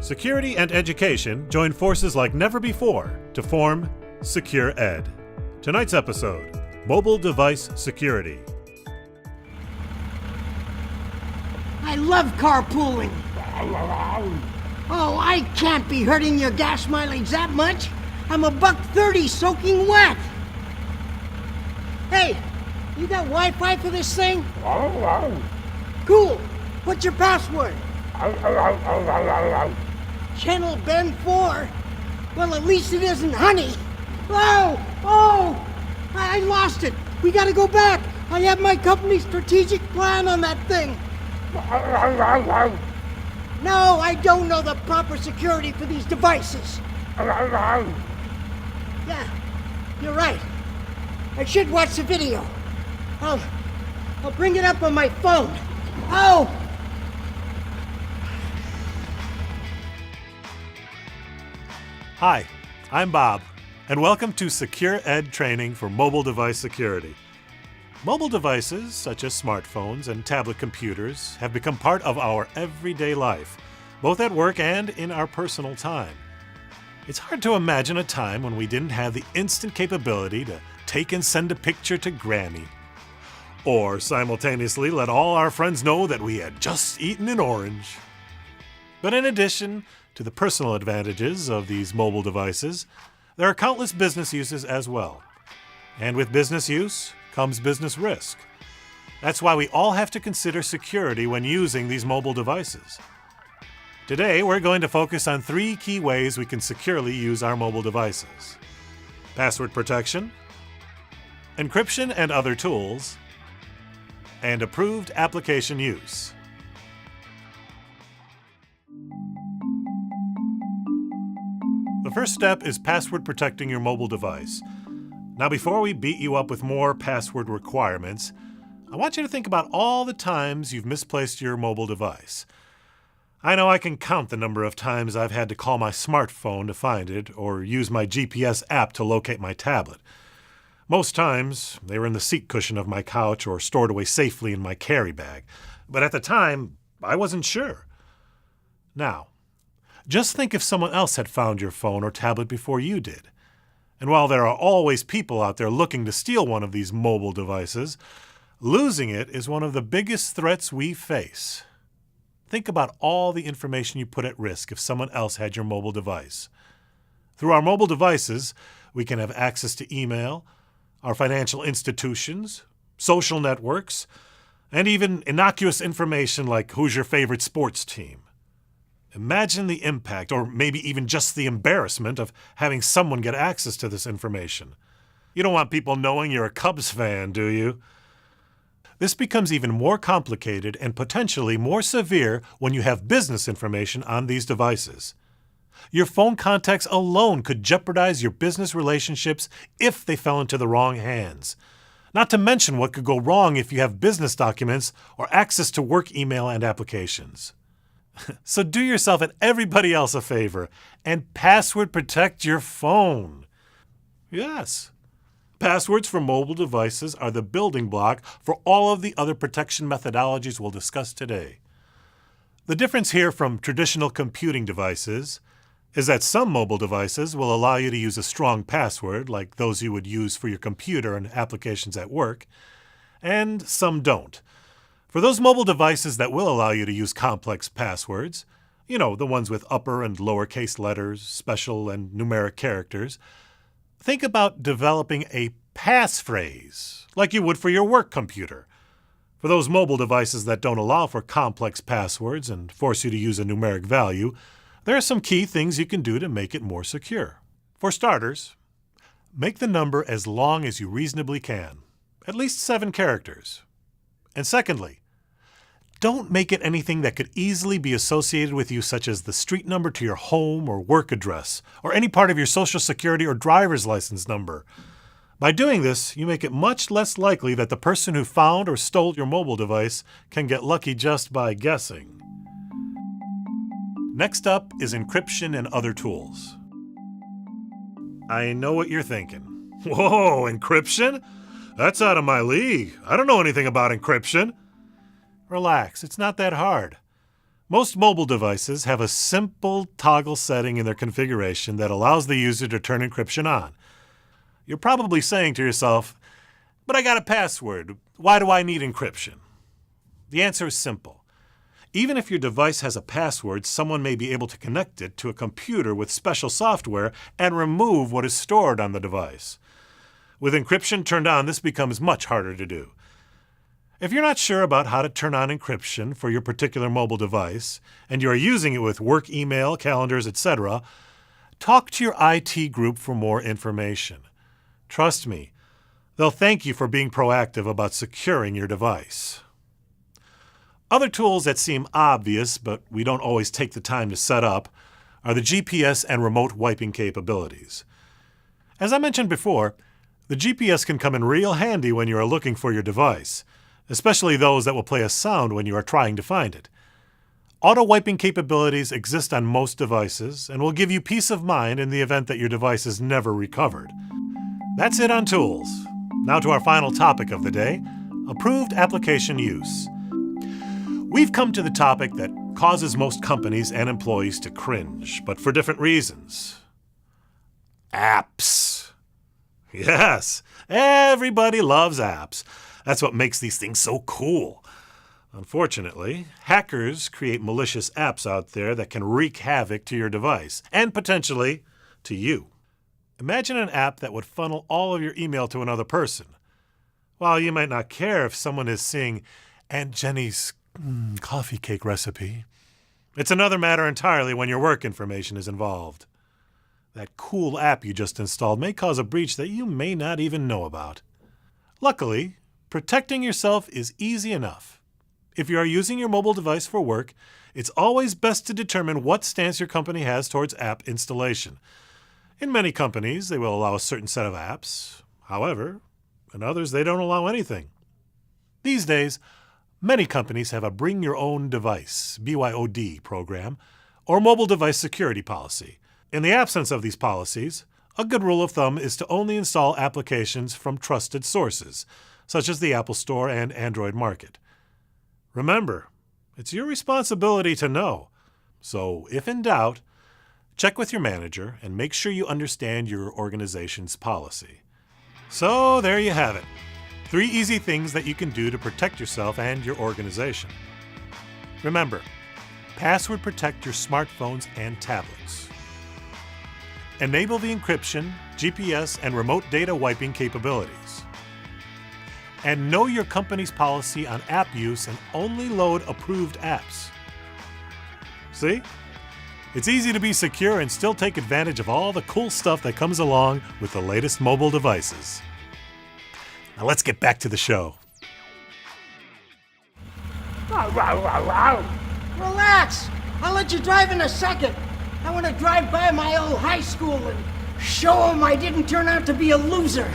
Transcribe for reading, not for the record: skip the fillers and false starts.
Security and education join forces like never before to form Secure Ed. Tonight's episode, Mobile Device Security. I love carpooling. Oh, I can't be hurting your gas mileage that much. I'm $1.30 soaking wet. Hey, you got Wi-Fi for this thing? Cool. What's your password? Channel Ben 4? Well, at least it isn't honey. Oh, I lost it. We gotta go back. I have my company's strategic plan on that thing. No, I don't know the proper security for these devices. Yeah, you're right. I should watch the video. I'll bring it up on my phone. Oh! Hi, I'm Bob, and welcome to Secure Ed training for mobile device security. Mobile devices, such as smartphones and tablet computers, have become part of our everyday life, both at work and in our personal time. It's hard to imagine a time when we didn't have the instant capability to take and send a picture to Granny, or simultaneously let all our friends know that we had just eaten an orange. But in addition to the personal advantages of these mobile devices, there are countless business uses as well. And with business use comes business risk. That's why we all have to consider security when using these mobile devices. Today, we're going to focus on 3 key ways we can securely use our mobile devices: password protection, encryption and other tools, and approved application use. The first step is password protecting your mobile device. Now, before we beat you up with more password requirements, I want you to think about all the times you've misplaced your mobile device. I know I can count the number of times I've had to call my smartphone to find it or use my GPS app to locate my tablet. Most times, they were in the seat cushion of my couch or stored away safely in my carry bag. But at the time, I wasn't sure. Now, just think if someone else had found your phone or tablet before you did. And while there are always people out there looking to steal one of these mobile devices, losing it is one of the biggest threats we face. Think about all the information you put at risk if someone else had your mobile device. Through our mobile devices, we can have access to email, our financial institutions, social networks, and even innocuous information like who's your favorite sports team. Imagine the impact, or maybe even just the embarrassment, of having someone get access to this information. You don't want people knowing you're a Cubs fan, do you? This becomes even more complicated and potentially more severe when you have business information on these devices. Your phone contacts alone could jeopardize your business relationships if they fell into the wrong hands. Not to mention what could go wrong if you have business documents or access to work email and applications. So do yourself and everybody else a favor and password protect your phone. Yes. Passwords for mobile devices are the building block for all of the other protection methodologies we'll discuss today. The difference here from traditional computing devices is that some mobile devices will allow you to use a strong password, like those you would use for your computer and applications at work, and some don't. For those mobile devices that will allow you to use complex passwords, the ones with upper and lowercase letters, special and numeric characters, think about developing a passphrase, like you would for your work computer. For those mobile devices that don't allow for complex passwords and force you to use a numeric value, there are some key things you can do to make it more secure. For starters, make the number as long as you reasonably can, at least 7 characters. And secondly, don't make it anything that could easily be associated with you, such as the street number to your home or work address, or any part of your social security or driver's license number. By doing this, you make it much less likely that the person who found or stole your mobile device can get lucky just by guessing. Next up is encryption and other tools. I know what you're thinking. Whoa, encryption? That's out of my league. I don't know anything about encryption. Relax, it's not that hard. Most mobile devices have a simple toggle setting in their configuration that allows the user to turn encryption on. You're probably saying to yourself, "But I got a password. Why do I need encryption?" The answer is simple. Even if your device has a password, someone may be able to connect it to a computer with special software and remove what is stored on the device. With encryption turned on, this becomes much harder to do. If you're not sure about how to turn on encryption for your particular mobile device, and you are using it with work email, calendars, etc., talk to your IT group for more information. Trust me, they'll thank you for being proactive about securing your device. Other tools that seem obvious, but we don't always take the time to set up, are the GPS and remote wiping capabilities. As I mentioned before, the GPS can come in real handy when you are looking for your device, especially those that will play a sound when you are trying to find it. Auto-wiping capabilities exist on most devices and will give you peace of mind in the event that your device is never recovered. That's it on tools. Now to our final topic of the day, approved application use. We've come to the topic that causes most companies and employees to cringe, but for different reasons. Apps. Yes, everybody loves apps. That's what makes these things so cool. Unfortunately, hackers create malicious apps out there that can wreak havoc to your device, and potentially to you. Imagine an app that would funnel all of your email to another person. While you might not care if someone is seeing Aunt Jenny's coffee cake recipe, it's another matter entirely when your work information is involved. That cool app you just installed may cause a breach that you may not even know about. Luckily, protecting yourself is easy enough. If you are using your mobile device for work, it's always best to determine what stance your company has towards app installation. In many companies, they will allow a certain set of apps. However, in others, they don't allow anything. These days, many companies have a Bring Your Own Device, BYOD, program, or mobile device security policy. In the absence of these policies, a good rule of thumb is to only install applications from trusted sources, such as the Apple Store and Android Market. Remember, it's your responsibility to know. So, if in doubt, check with your manager and make sure you understand your organization's policy. So, there you have it. 3 easy things that you can do to protect yourself and your organization. Remember, password protect your smartphones and tablets. Enable the encryption, GPS, and remote data wiping capabilities. And know your company's policy on app use and only load approved apps. See? It's easy to be secure and still take advantage of all the cool stuff that comes along with the latest mobile devices. Now let's get back to the show. Relax. I'll let you drive in a second. I want to drive by my old high school and show them I didn't turn out to be a loser.